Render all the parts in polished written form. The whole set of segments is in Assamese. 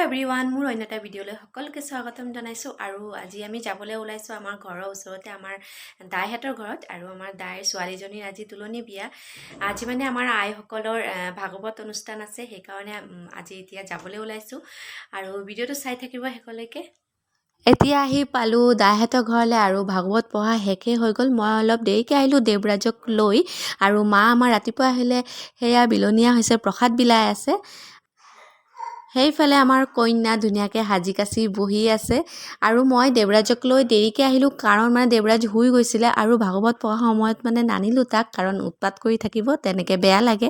এভৰিৱান মোৰ অন্য এটা ভিডিঅ'লৈ সকলোকে স্বাগতম জনাইছো আৰু আজি আমি যাবলৈ ওলাইছো আমাৰ ঘৰৰ ওচৰতে আমাৰ দাইহঁতৰ ঘৰত আৰু আমাৰ দাইৰ ছোৱালীজনীৰ আজি তুলনি বিয়া আজি মানে আমাৰ আইসকলৰ ভাগৱত অনুষ্ঠান আছে সেইকাৰণে আজি এতিয়া যাবলৈ ওলাইছো আৰু ভিডিঅ'টো চাই থাকিব শেষলৈকে এতিয়া আহি পালো দাইহঁতৰ ঘৰলৈ আৰু ভাগৱত পঢ়া শেষে হৈ গ'ল মই অলপ দেৰিকৈ আহিলোঁ দেৱৰাজক লৈ আৰু মা আমাৰ ৰাতিপুৱা আহিলে সেয়া বিলনীয়া হৈছে প্ৰসাদ বিলাই আছে সেইফালে আমাৰ কন্যা ধুনীয়াকৈ সাজি কাচি বহি আছে আৰু মই দেৱৰাজক লৈ দেৰিকৈ আহিলোঁ কাৰণ মানে দেৱৰাজ শুই গৈছিলে আৰু ভাগৱত পঢ়া সময়ত মানে নানিলোঁ তাক কাৰণ উৎপাত কৰি থাকিব তেনেকৈ বেয়া লাগে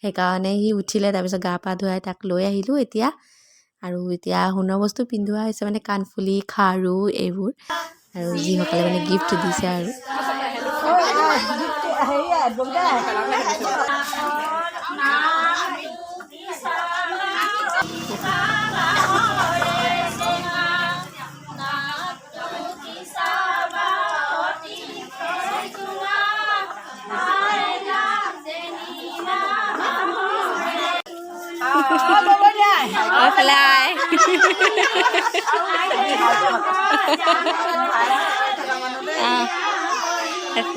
সেইকাৰণে সি উঠিলে তাৰপিছত গা পা ধুৱাই তাক লৈ আহিলোঁ এতিয়া আৰু এতিয়া সোণৰ বস্তু পিন্ধোৱা হৈছে মানে কাণফুলি খাৰু এইবোৰ আৰু যিসকলে মানে গিফ্ট দিছে আৰু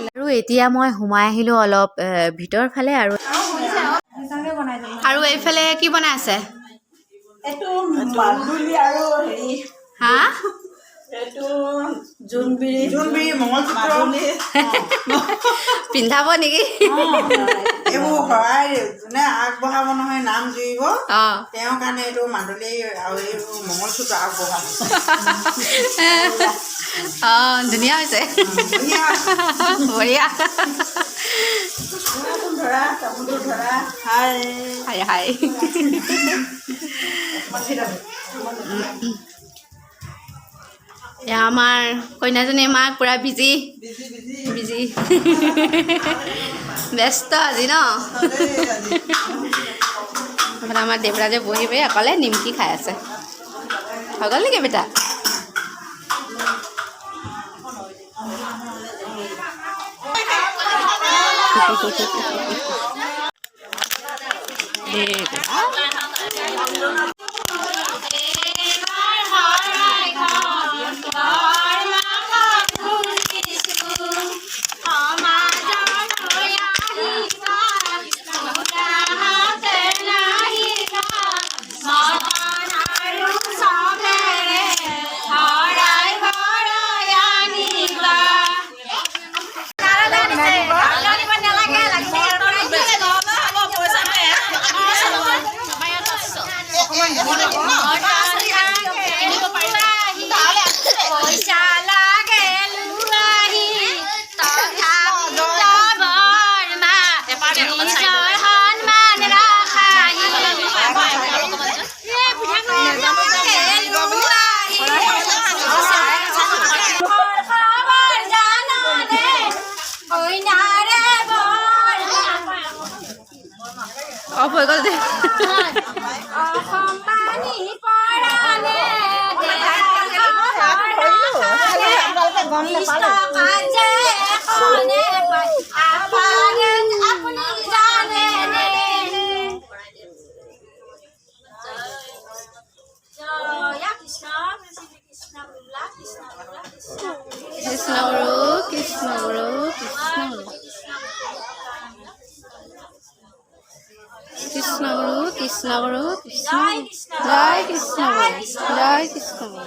আৰু এতিয়া মই সোমাই আহিলোঁ অলপ ভিতৰ ফালে আৰু এইফালে কি বনাই আছে হা পিন্ধাব নেকি এইবোৰ শৰাই যোনে আগবঢ়াব নহয় নাম জুৰিব তেওঁৰ কাৰণে এইটো মাদুলি আৰু এইবোৰ মংগলসূত্ৰ আগবঢ়াব ধুনীয়া হৈছে বঢ়িয়া ধৰা তামোলটো ধৰা হাই হাই হাই এয়া আমাৰ কইনাজনী মাক পুৰা বিজি ব্যস্ত আজি ন আমাৰ দেৱৰাজে বহি বহি অকলে নিমকি খাই আছে হৈ গ'ল নেকি বেটা অফ হৈ গ'ল যে কৃষ্ণ গুৰু কৃষ্ণ গুৰু কৃষ্ণ গুৰু কৃষ্ণ গুৰু কৃষ্ণ জয় কৃষ্ণ জয় কৃষ্ণ কৃষ্ণ গুৰু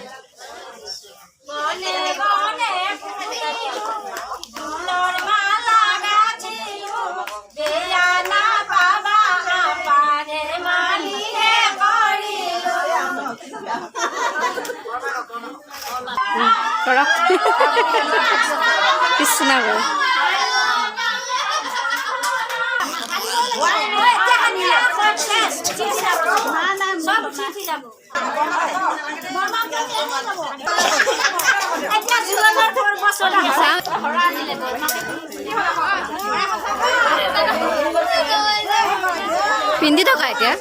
পিন্ধি থকা এতিয়া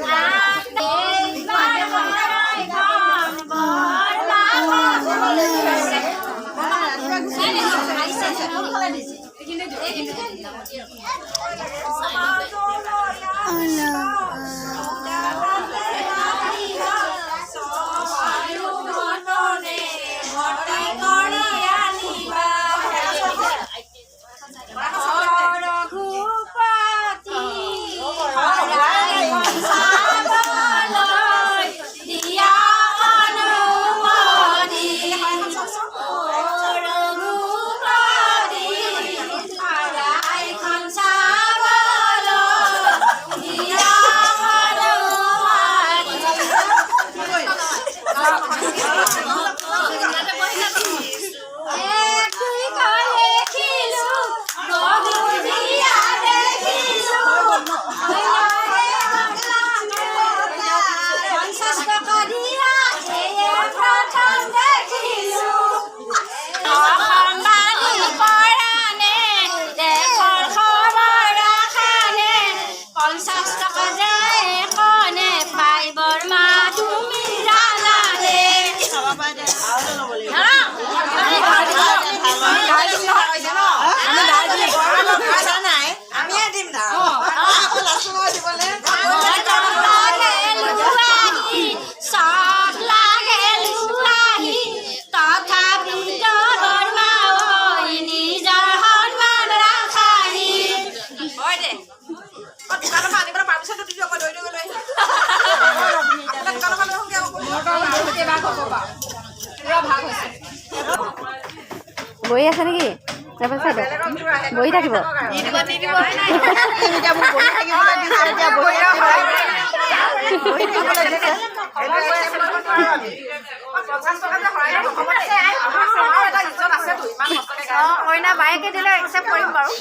বহি আছে নেকি বহি থাকিব কইনা বায়েকে দিলে একচেপ্ট কৰিম বাৰু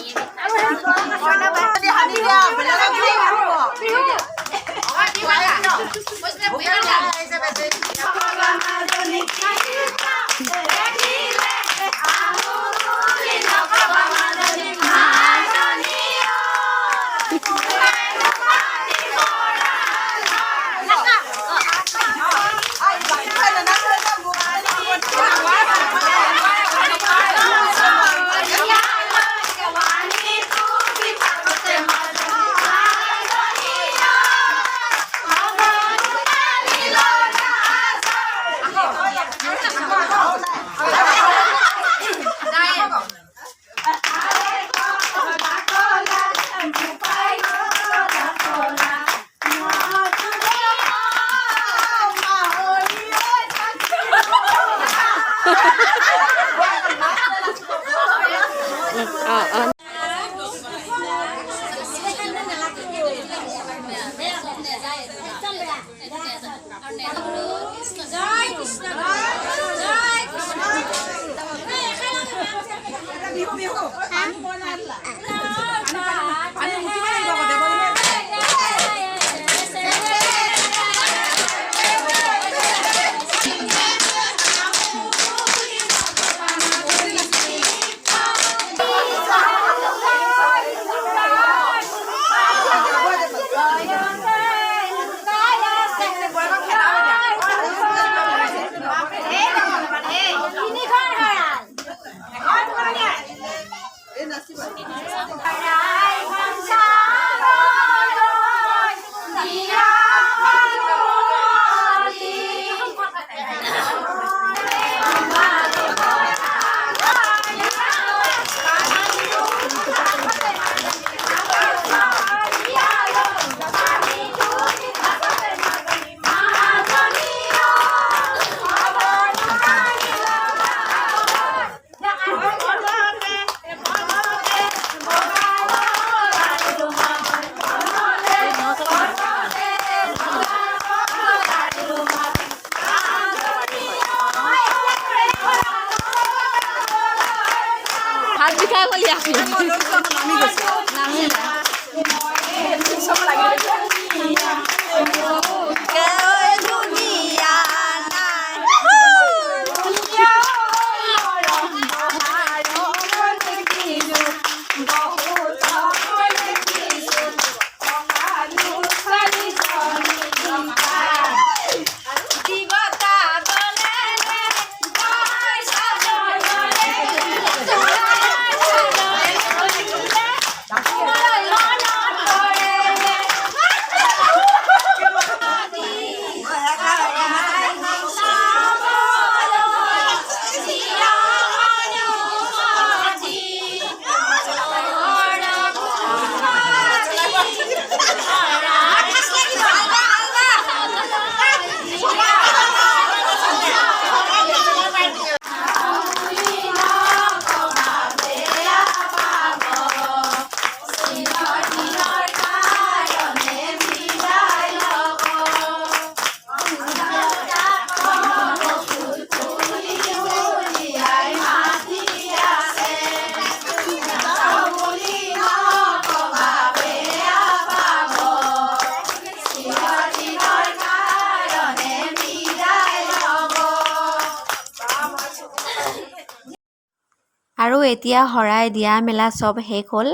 আৰু এতিয়া শৰাই দিয়া মেলা চব শেষ হ'ল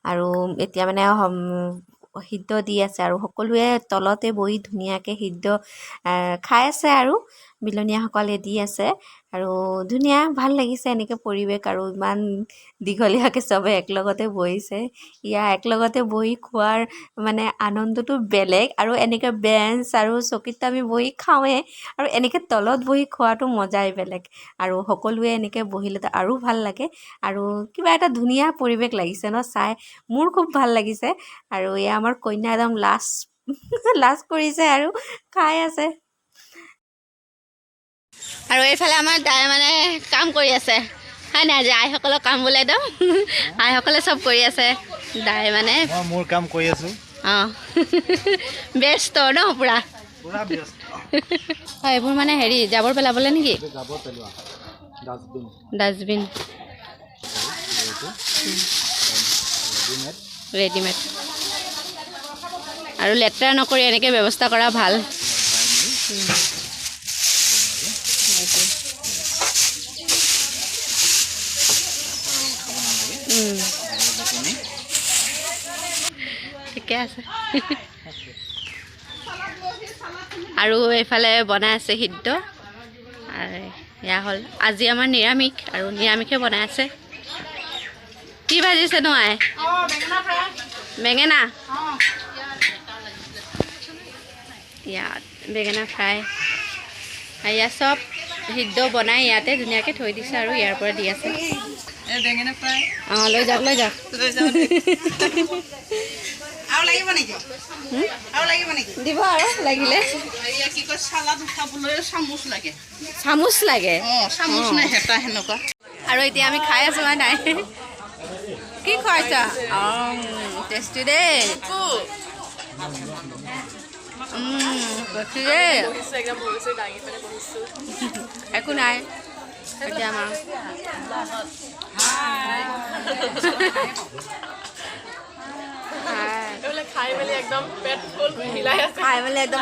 আৰু এতিয়া মানে সিদ্ধ দি আছে আৰু সকলোৱে তলতে বহি ধুনীয়াকৈ সিদ্ধ খাই আছে আৰু বিলনীয়াসকলে দি আছে আৰু ধুনীয়া ভাল লাগিছে এনেকৈ পৰিৱেশ আৰু ইমান দীঘলীয়াকৈ চবে একলগতে বহিছে ইয়াৰ একলগতে বহি খোৱাৰ মানে আনন্দটো বেলেগ আৰু এনেকৈ বেঞ্চ আৰু চকীত আমি বহি খাওঁৱে আৰু এনেকৈ তলত বহি খোৱাটো মজাই বেলেগ আৰু সকলোৱে এনেকৈ বহিলে আৰু ভাল লাগে আৰু কিবা এটা ধুনীয়া পৰিৱেশ লাগিছে ন চাই মোৰ খুব ভাল লাগিছে আৰু এয়া আমাৰ কন্যা একদম লাজ কৰিছে আৰু খাই আছে আৰু এইফালে আমাৰ দাই মানে কাম কৰি আছে হয় নাই আজি আইসকলৰ কাম বোলে একদম আইসকলে চব কৰি আছে দাই মানে মোৰ কাম কৰি আছো ব্যস্ত ন পুৰা ব্যস্ত হয় এইবোৰ মানে হেৰি জাবৰ পেলাবলৈ নেকি জাবৰ পেলোৱা ডাষ্টবিন ৰেডিমেড আৰু লেতেৰা নকৰি এনেকৈ ব্যৱস্থা কৰা ভাল ঠিকে আছে আৰু এইফালে বনাই আছে সিদ্ধ আৰু এয়া হ'ল আজি আমাৰ নিৰামিষ আৰু নিৰামিষে বনাই আছে কি ভাজিছে নো আই বেঙেনা ইয়াত বেঙেনা ফ্ৰাই ইয়াত চব সিদ্ধ বনাই ইয়াতে ধুনীয়াকৈ থৈ দিছে আৰু ইয়াৰ পৰা দি আছে অঁ লৈ যাওক দিব আৰু লাগিলে চামুচ লাগে আৰু এতিয়া আমি খাই আছো হয় নাই কি খুৱাইছ টেষ্টি দেই একো নাই এতিয়া আমাৰ খাই মেলি একদম পেট ফুল হিলাই আছে খাই মেলি একদম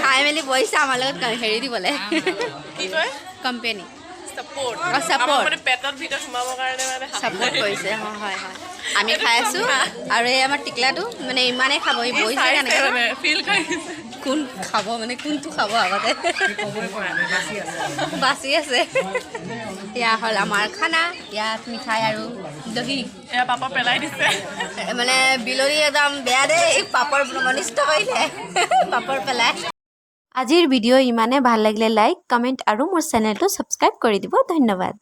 খাই মেলি বহিছে আমাৰ লগত হেৰি দিবলৈ কি কয় কোম্পানী সাপোৰ্ট সাপোৰ্ট মানে পেটৰ ভিতৰত সোমাবৰ কাৰণে মানে সাপোৰ্ট কৰিছে হয় আমি খাই আছো আৰু এই আমাৰ টিকলাটো মানে ইমানেই খাব সি বহিছে কেনেকৈ ফিল কৰিছে কোন খাব মানে কোনটো খাব আগতে বাচি আছে এয়া হ'ল আমাৰ খানা ইয়াত মিঠাই আৰু দহি এয়া পাপা পেলাই দিছে মানে বিলনী একদম বেয়া দেই পাপৰ অনিষ্ট কৰিলে পাপৰ পেলাই আজিৰ ভিডিঅ' ইমানে ভাল লাগিলে লাইক কমেণ্ট আৰু মোৰ চেনেলটো ছাবস্ক্ৰাইব কৰি দিব ধন্যবাদ